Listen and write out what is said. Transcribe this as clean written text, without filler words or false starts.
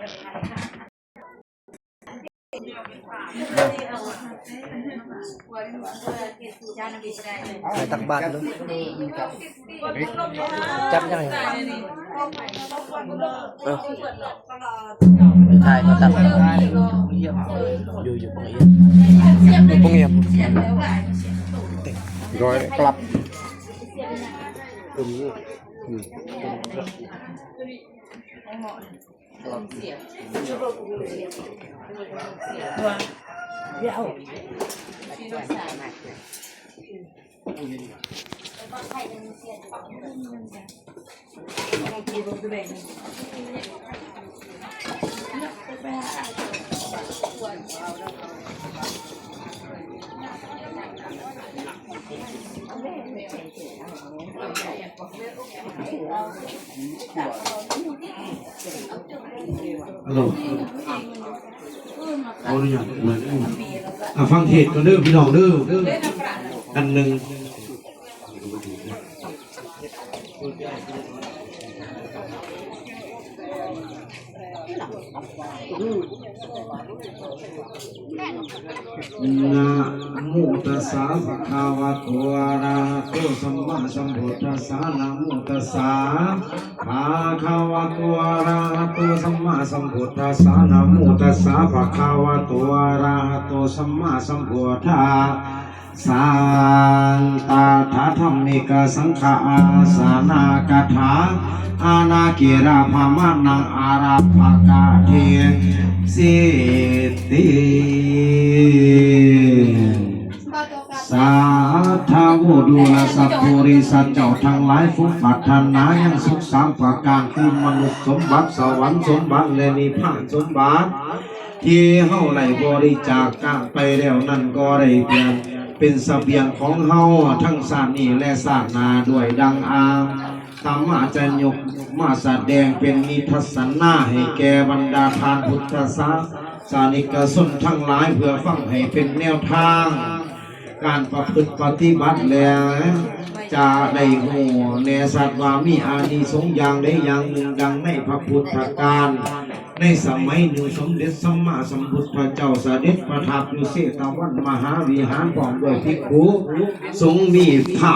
ไปตักบาตรเลยจับยังไงใช่เขาตักอยู่ตรงนี้ร้อยกลับเดี๋ยวฮัลโหลเอาหรือยังฟังเทศกันเด้อพี่น้องเด้ออันหนึ่งนะโมตัสสะภะคะวะโตอะระหะโตสัมมาสัมพุทธัสสะนะโมตัสสะภะคะวะโตอะระหะโตสัมมาสัมพุทธัสสะนะโมตัสสะภะคะวะโตอะระหะโตสัมมาสัมพุทธัสสะตาถาธัมมิกสังฆาสานากถาอานาเกราภามานังอาราภกาเทสิติสาธาโวดูลสัพพุริสัจเจ้าทั้งหลายผู้ปรารถนายังสุขสามประการคือมนุษย์สมบัติสวรรค์สมบัติและนิพพานสมบัติที่เฮาไหลบริจาคกันไปแล้วนั่นก็ได้เป็นเสบียงของเฮาทั้งชาตินี้และชาติหน้าด้วยดังอางธรรมะจะยกมาแสดงเป็นนิทัศนาให้แก่บรรดาทานพุทธศาสนิกชนทั้งหลายเพื่อฟังให้เป็นแนวทางการประพฤติปฏิบัติแล้วจะได้หูในสัตว์ว่ามีอานิสงส์อย่างใดอย่างหนึ่งดังในพระพุทธการในสมัยหนึ่งสมเด็จสัมมาสัมพุทธเจ้าเสด็จประทับอยู่เสตวันมหาวิหารพร้อมด้วยภิกษุสงฆ์มีพระ